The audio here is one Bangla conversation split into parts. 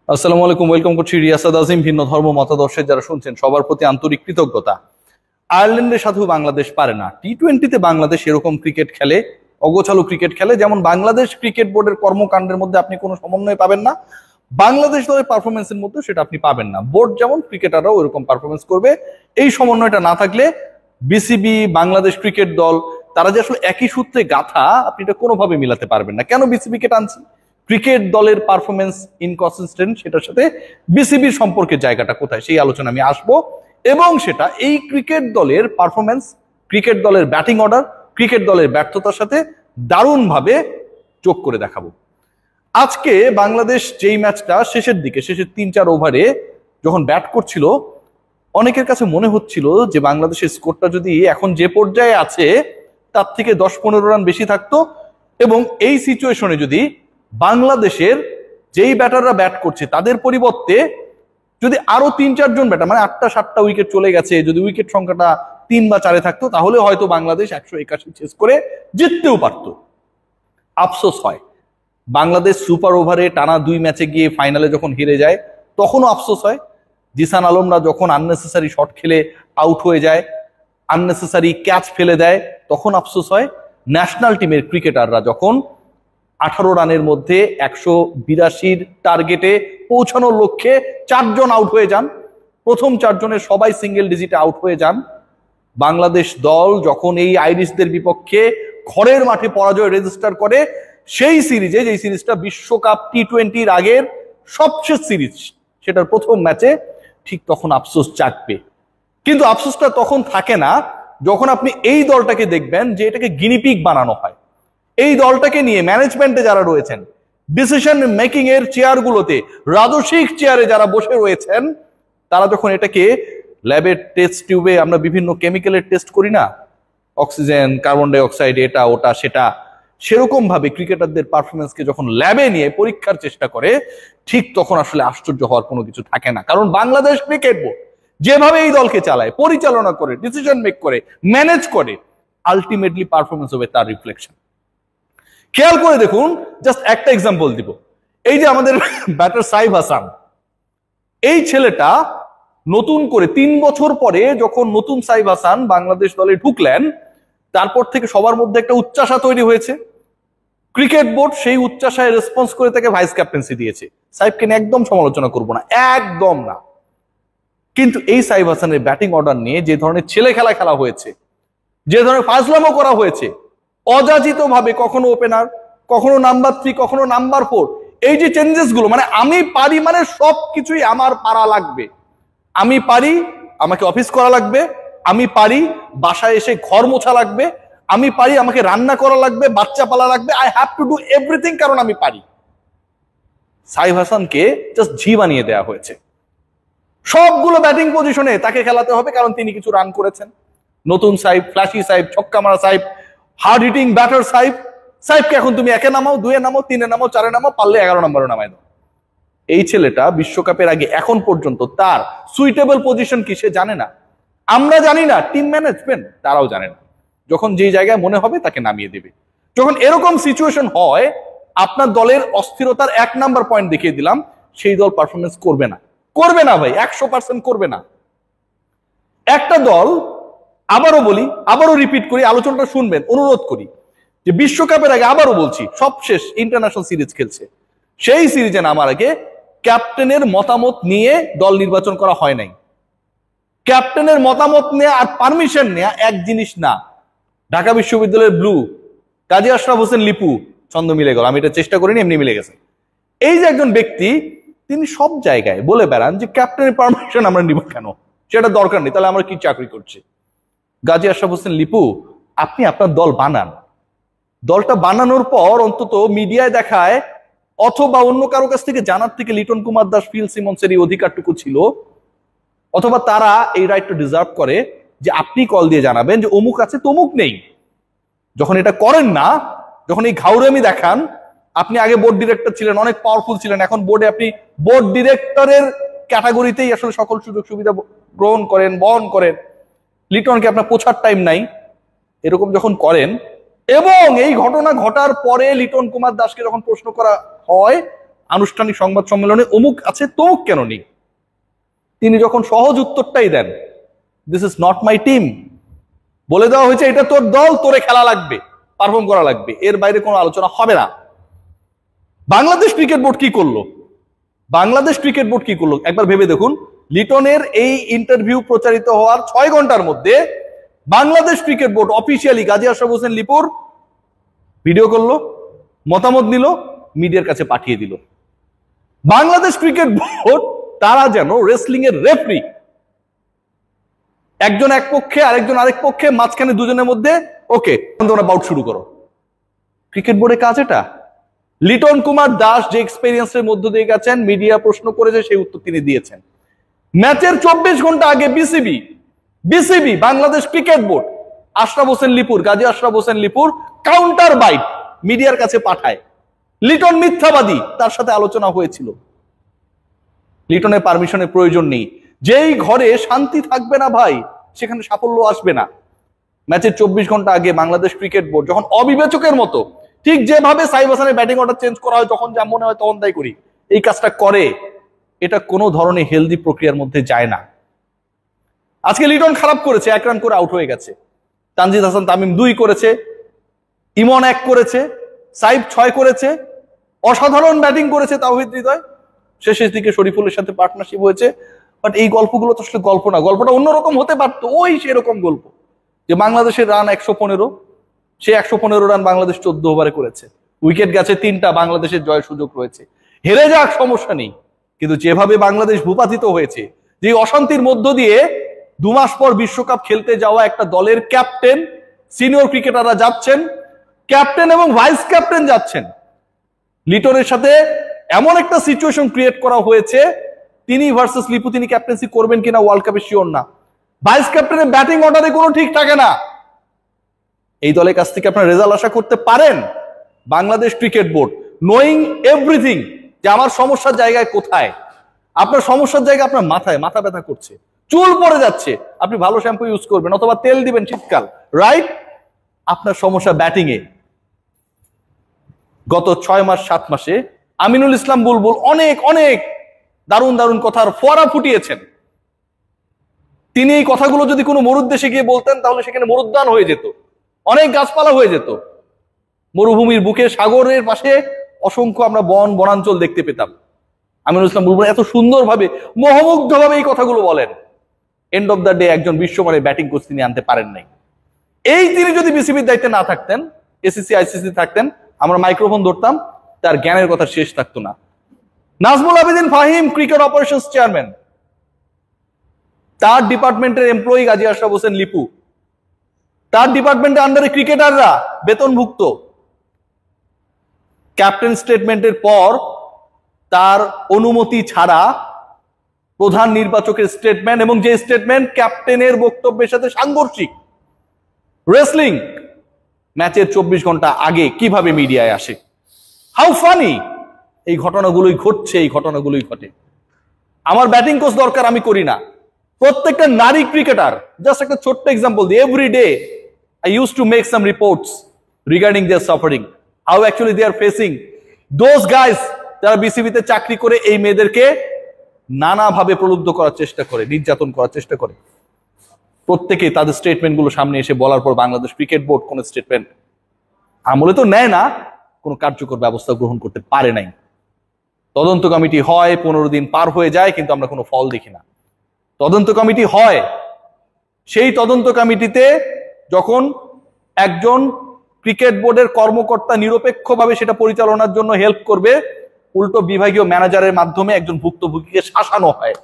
আসসালামু আলাইকুম, ওয়েলকাম করছি রিয়াসাদ আজিম। ভিন্ন ধর্ম মতাদর্শের যারা শুনছেন সবার প্রতি আন্তরিক কৃতজ্ঞতা। আয়ারল্যান্ডের সাথেও বাংলাদেশ পারে না। টি-20-তে বাংলাদেশ এরকম ক্রিকেট খেলে, অগোছালো ক্রিকেট খেলে। যেমন বাংলাদেশ ক্রিকেট বোর্ডের কর্মকাণ্ডের মধ্যে আপনি কোনো সমন্বয় পাবেন না, বাংলাদেশ দলের পারফরমেন্সের মধ্যে সেটা আপনি পাবেন না। বোর্ড যেমন, ক্রিকেটাররাও এরকম পারফরমেন্স করবে। এই সমন্বয়টা না থাকলে বিসিবি, বাংলাদেশ ক্রিকেট দল, তারা যে আসলে একই সূত্রে গাথা, আপনি এটা কোনোভাবে মিলাতে পারবেন না। কেন বিসিবিকে টানছি? ক্রিকেট দলের পারফরমেন্স ইনকনসিস্টেন্ট, সেটার সাথে বিসিবির সম্পর্কের জায়গাটা কোথায়, সেই আলোচনা আমি আসবো। এবং সেটা এই ক্রিকেট দলের পারফরমেন্স, ক্রিকেট দলের ব্যাটিং অর্ডার, ক্রিকেট দলের ব্যর্থতার সাথে দারুণভাবে যোগ করে দেখাবো। আজকে বাংলাদেশ যেই ম্যাচটা শেষের দিকে, শেষের 3-4 ওভারে যখন ব্যাট করছিল, অনেকের কাছে মনে হচ্ছিল যে বাংলাদেশের স্কোরটা যদি এখন যে পর্যায়ে আছে তার থেকে 10-15 রান বেশি থাকতো। এবং এই সিচুয়েশনে যদি বাংলাদেশের যেই ব্যাটাররা ব্যাট করছে তাদের পরিবর্তে যদি আরো 3-4 জন ব্যাটার, মানে 8টা-7টা উইকেট চলে গেছে, যদি উইকেট সংখ্যাটা 3 বা 4-এ থাকতো, তাহলে হয়তো বাংলাদেশ 181 চেস করে জিততেও পারত। আফসোস হয়, বাংলাদেশ সুপার ওভারে টানা 2 ম্যাচে গিয়ে ফাইনালে যখন হেরে যায় তখনও আফসোস হয়। জিসান আলমরা যখন আননেসেসারি শট খেলে আউট হয়ে যায়, আননেসেসারি ক্যাচ ফেলে দেয়, তখন আফসোস হয়। ন্যাশনাল টিমের ক্রিকেটাররা যখন 18 রানের মধ্যে 182 টার্গেটে পৌঁছানোর লক্ষ্যে 4 জন আউট হয়ে যান, প্রথম 4 জনের সবাই সিঙ্গেল ডিজিটে আউট হয়ে যান, বাংলাদেশ দল যখন এই আইরিশদের বিপক্ষে ঘরের মাঠে পরাজয় রেজিস্টার করে, সেই সিরিজে, যেই সিরিজটা বিশ্বকাপ টি-20-র আগের সবশেষ সিরিজ, সেটার প্রথম ম্যাচে, ঠিক তখন আফসোস চাকবে। কিন্তু আফসোসটা তখন থাকে না যখন আপনি এই দলটাকে দেখবেন যে এটাকে গিনিপিগ বানানো হয়। এই দলটাকে নিয়ে ম্যানেজমেন্টে যারা রয়েছেন, ডিসিশন মেকিং এর চেয়ারগুলোতে, রাজস্বিক চেয়ারে যারা বসে রয়েছেন, তারা যখন এটাকে ল্যাবের টেস্ট টিউবে আমরা বিভিন্ন কেমিক্যালের টেস্ট করি না, অক্সিজেন, কার্বন ডাই অক্সাইড, এটা ওটা সেটা, সেরকম ভাবে ক্রিকেটারদের পারফরমেন্সকে যখন ল্যাবে নিয়ে পরীক্ষার চেষ্টা করে, ঠিক তখন আসলে আশ্চর্য হওয়ার কোনো কিছু থাকে না। কারণ বাংলাদেশ ক্রিকেট বোর্ড যেভাবে এই দলকে চালায়, পরিচালনা করে, ডিসিশন মেক করে, ম্যানেজ করে, আলটিমেটলি পারফরমেন্স হবে তার রিফ্লেকশন। খেয়াল করে দেখুন, জাস্ট একটা এক্সাম্পল দিব। এই যে আমাদের ব্যাটার সাইফ হাসান, এই ছেলেটা নতুন করে 3 বছর পরে যখন নতুন সাইফ হাসান বাংলাদেশ দলে ঢুকলেন, তারপর থেকে সবার মধ্যে একটা উচ্চাসা তৈরি হয়েছে। ক্রিকেট বোর্ড সেই উচ্চাসায় রেসপন্স করে তাকে ভাইস ক্যাপ্টেন্সি দিয়েছে। সাইফকে নিয়ে একদম সমালোচনা করব না, একদম না। কিন্তু এই সাইফ হাসানের ব্যাটিং অর্ডার নিয়ে যে ধরনের ছেলে খেলা খেলা হয়েছে, যে ধরনের ফাজলামো করা হয়েছে, অযাচিত ভাবে কখনো ওপেনার, কখনো নাম্বার 3, কখনো নাম্বার 4, এই যে চেঞ্জেস গুলো, মানে আমি পারি, মানে সবকিছুই আমার পারা লাগবে, আমি পারি আমাকে অফিস করা লাগবে, আমি পারি বাসায় এসে ঘর মোছা লাগবে, আমি পারি আমাকে রান্না করা লাগবে, বাচ্চা পালা লাগবে, I have to do everything, কারণ আমি পারি। সাইফ হাসানকে জাস্ট ঝি বানিয়ে দেওয়া হয়েছে। সবগুলো ব্যাটিং পজিশনে তাকে খেলাতে হবে, কারণ তিনি কিছু রান করেছেন। নতুন সাইফ, ফ্ল্যাশি সাইফ, ছক্কা মারা Saif, hard hitting batter Saif. সাইফকে এখন তুমি 1-এ নামাও, 2-এ নামাও, 3-এ নামাও, 4-এ নামাও, পারলে 11 নম্বরে নামাই দাও। এই ছেলেটা বিশ্বকাপের আগে এখন পর্যন্ত তার সুইটেবল পজিশন কি সে জানে না। আমরা জানি না, টিম ম্যানেজমেন্ট তারাও জানে না। যখন যে জায়গায় মনে হবে তাকে নামিয়ে দেবে। যখন এরকম সিচুয়েশন হয়, আপনার দলের অস্থিরতার 1 নাম্বার পয়েন্ট দেখিয়ে দিলাম, সেই দল পারফরমেন্স করবে না, করবে না ভাই, 100% করবে না। একটা দল, আবারও বলি, আবারও রিপিট করি, আলোচনাটা শুনবেন, অনুরোধ করি, যে বিশ্বকাপের আগে, আবারও বলছি, সবশেষ ইন্টারন্যাশনাল সিরিজ খেলছে, সেই সিরিজে নামার আগে ক্যাপ্টেনের মতামত নিয়ে দল নির্বাচন করা হয় নাই। ক্যাপ্টেনের মতামত নেওয়া আর পারমিশন নেওয়া এক জিনিস না। ঢাকা বিশ্ববিদ্যালয়ের ব্লু কাজী আশরাফ হোসেন লিপু, ছন্দ মিলে গেল, আমি এটা চেষ্টা করিনি, এমনি মিলে গেছে। এই যে একজন ব্যক্তি, তিনি সব জায়গায় বলে বেড়ান যে ক্যাপ্টেনের পারমিশন আমরা নিব কেন, সেটা দরকার নেই, তাহলে আমরা কি চাকরি করছি। গাজী আশরাফ হোসেন লিপু, আপনি আপনার দল বানান, দলটা বানানোর পর অন্তত মিডিয়ায় দেখায় অথবা অন্য কারো কাছ থেকে জানার থেকে লিটন কুমার দাস, ফিল সিমন্সের এই অধিকারটুকু ছিল, অথবা তারা এই রাইটটা ডিজার্ভ করে যে আপনি কল দিয়ে জানাবেন যে অমুক আছে তমুক নেই। যখন এটা করেন না, যখন এই ঘাউরামি দেখান, আপনি আগে বোর্ড ডিরেক্টর ছিলেন, অনেক পাওয়ারফুল ছিলেন, এখন বোর্ডে আপনি বোর্ড ডিরেক্টরের ক্যাটাগরিতেই আসলে সকল সুযোগ সুবিধা গ্রহণ করেন, বহন করেন, লিটনকে আপনার পোছার টাইম নাই, এরকম যখন করেন, এবং এই ঘটনা ঘটার পরে লিটন কুমার দাসকে যখন প্রশ্ন করা হয়, আনুষ্ঠানিক সংবাদ সম্মেলনে অমুক আছে তমুক কেন নেই। তিনি যখন সহজ উত্তরটাই দেন, this is not my team, বলে দেওয়া হয়েছে এটা তোর দল, তোরে খেলা লাগবে, পারফর্ম করা লাগবে, এর বাইরে কোনো আলোচনা হবে না। বাংলাদেশ ক্রিকেট বোর্ড কি করলো? বাংলাদেশ ক্রিকেট বোর্ড কি করলো একবার ভেবে দেখুন। লিটনের এই ইন্টারভিউ প্রচারিত হওয়ার 6 ঘন্টার মধ্যে Bangladesh cricket board officially Gazi Ashraf Hossain লিপুর ভিডিও করলো, মতামত নিল, মিডিয়ার কাছে পাঠিয়ে দিল। বাংলাদেশ ক্রিকেট বোর্ড তারা যেন রেসলিং এর রেফারি, একজন এক পক্ষে আরেকজন আরেক পক্ষে, মাঝখানে দুজনের মধ্যে ওকে তোমরা বাউট শুরু করো। ক্রিকেট বোর্ডের কাজ এটা। লিটন কুমার দাস যে এক্সপেরিয়েন্সের মধ্য দিয়ে গেছেন, মিডিয়া প্রশ্ন করেছে সেই উত্তর তিনি দিয়েছেন। ম্যাচের 24 ঘন্টা আগে BCB Bangladesh cricket board Ashraf Hossain লিপুর, গাজী আশরাফ হোসেন লিপুর কাউন্টার বাইট মিডিয়ার কাছে পাঠায়। লিটন মিথ্যাবাদী, তার সাথে আলোচনা হয়েছিল। লিটনের পারমিশনের প্রয়োজন নেই। যেই ঘরে শান্তি থাকবে না ভাই, সেখানে সাফল্য আসবে না। ম্যাচের 24 ঘন্টা আগে বাংলাদেশ ক্রিকেট বোর্ড যখন অবিবেচকের মতো, ঠিক যেভাবে সাইফ হাসানের ব্যাটিং অর্ডার চেঞ্জ করা হয় যখন যা মনে হয় তখন তাই করি, এই কাজটা করে, এটা কোনো ধরনের হেলদি প্রক্রিয়ার মধ্যে যায় না। আজকে লিটন খারাপ করেছে, 1 রান করে আউট হয়ে গেছে। তানজিদ হাসান তামিম 2 করেছে, ইমন 1 করেছে, সাইফ 6 করেছে, অসাধারণ ব্যাটিং করেছে তাওহিদ হৃদয়, শেষের দিকে শরীফুলের সাথে পার্টনারশিপ হয়েছে। বাট এই গল্পগুলো তো আসলে গল্প না, গল্পটা অন্যরকম হতে পারতো। ওই সেরকম গল্প যে বাংলাদেশের রান 115, সে 115 রান বাংলাদেশ 14 ওভারে করেছে, উইকেট গেছে 3টা, বাংলাদেশের জয়ের সুযোগ রয়েছে, হেরে যাক সমস্যা নেই। কিন্তু যেভাবে বাংলাদেশ ভূপাতিত হয়েছে, যে অশান্তির মধ্য দিয়ে 2 মাস পর বিশ্বকাপ খেলতে যাওয়া একটা দলের ক্যাপ্টেন, সিনিয়র ক্রিকেটাররা যাচ্ছেন, ক্যাপ্টেন এবং ভাইস ক্যাপ্টেন যাচ্ছেন, লিটনের সাথে এমন একটা সিচুয়েশন ক্রিয়েট করা হয়েছে, তিনি ভার্সেস লিপু, তিনি ক্যাপ্টেন্সি করবেন কিনা ওয়ার্ল্ড কাপে শিওর না। ভাইস ক্যাপ্টেনের ব্যাটিং অর্ডারে কোনো ঠিক থাকে না। এই দলের কাছ থেকে আপনারা রেজাল্ট আশা করতে পারেন? Bangladesh cricket board knowing everything যে আমার সমস্যার জায়গায় কোথায়, আপনার সমস্যার জায়গা আপনার মাথায়, মাথা ব্যথা করছে, চুল পড়ে যাচ্ছে, আপনি ভালো শ্যাম্পু ইউজ করবেন অথবা তেল দিবেন শীতকাল, রাইট? আপনার সমস্যা ব্যাটিং এ। গত 6 মাস 7 মাসে আমিনুল ইসলাম বুলবুল অনেক অনেক দারুণ দারুণ কথার ফোয়ারা ফুটিয়েছেন। তিনি এই কথাগুলো যদি কোনো মরুদ্দেশে গিয়ে বলতেন, তাহলে সেখানে মরুদ্যান হয়ে যেত, অনেক গাছপালা হয়ে যেত, মরুভূমির বুকে, সাগরের পাশে অসংখ্য আমরা বনাঞ্চল দেখতে পেতাম। আমিনুল ইসলাম বুলবুল এত সুন্দরভাবে, মোহমুগ্ধভাবে এই কথাগুলো বলেন। এন্ড অফ দ্য ডে একজন বিশ্বমানের ব্যাটিং কোচ তিনি আনতে পারেন নাই। এই তিনি যদি বিসিবির দায়িত্বে না থাকতেন, এসিসি আইসিসি থাকতেন, আমরা মাইক্রোফোন ধরতাম, তার জ্ঞানের কথা শেষ থাকতো না। Nazmul Abedin Fahim cricket operations chairman, তার ডিপার্টমেন্টের এমপ্লয়ি গাজী আশরাফ হোসেন লিপু, তার ডিপার্টমেন্টের আন্ডারে ক্রিকেটাররা বেতনভুক্ত। ক্যাপ্টেন স্টেটমেন্টের পর তার অনুমতি ছাড়া প্রধান নির্বাচকের স্টেটমেন্ট, এবং যে স্টেটমেন্ট ক্যাপ্টেনের বক্তব্যের সাথে সাংঘর্ষিক। রেসলিং ম্যাচের 24 ঘন্টা আগে কিভাবে মিডিয়ায় আসে? How funny! এই ঘটনাগুলোই ঘটছে, এই ঘটনাগুলোই ঘটে। আমার ব্যাটিং কোচ দরকার, আমি করি না। প্রত্যেকটা নারী ক্রিকেটার, জাস্ট একটা ছোট্ট এক্সাম্পল দিই, every day I use to make some reports regarding their suffering, how actually they are facing those guys যারা বিসিবিতে চাকরি করে এই মেয়েদেরকে নানাভাবে প্রলুব্ধ করার চেষ্টা করে, নির্যাতন করার চেষ্টা করে। প্রত্যেকে তাদের স্টেটমেন্ট গুলো সামনে এসে বলার পর বাংলাদেশ ক্রিকেট বোর্ড কোন স্টেটমেন্ট আমলে তো নেয় না, কোনো কার্যকর ব্যবস্থা গ্রহণ করতে পারে নাই। তদন্ত কমিটি হয়, 15 দিন পার হয়ে যায়, কিন্তু আমরা কোনো ফল দেখি না। তদন্ত কমিটি হয়, সেই তদন্ত কমিটিতে যখন একজন ক্রিকেট বোর্ডের কর্মকর্তা নিরপেক্ষভাবে সেটা পরিচালনার জন্য হেল্প করবে, উল্টো বিভাগীয় ম্যানেজারের মাধ্যমে একজন ভুক্তভোগীকে শাসানো হয়।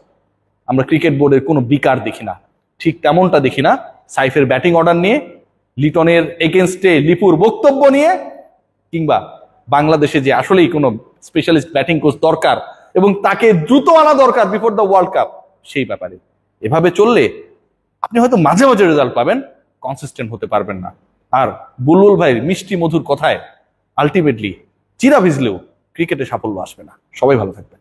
আমরা ক্রিকেট বোর্ডের কোনো বিকার দেখি না। ঠিক তেমনটা দেখি না সাইফের ব্যাটিং অর্ডার নিয়ে, লিটনের এগেনস্টে লিপুর বক্তব্য নিয়ে, কিংবা বাংলাদেশে যে আসলেই কোনো স্পেশালিস্ট ব্যাটিং কোচ দরকার এবং তাকে দ্রুত আনা দরকার বিফোর দ্য ওয়ার্ল্ড কাপ, সেই ব্যাপারে। এভাবে চললে আপনি হয়তো মাঝে মাঝে রেজাল্ট পাবেন, কনসিস্টেন্ট হতে পারবেন না। আর বুলবুল ভাইয়ের মিষ্টি মধুর কথায় আলটিমেটলি চিরা ভিজলেও ক্রিকেটে সাফল্য আসবে না। সবাই ভালো থাকবেন।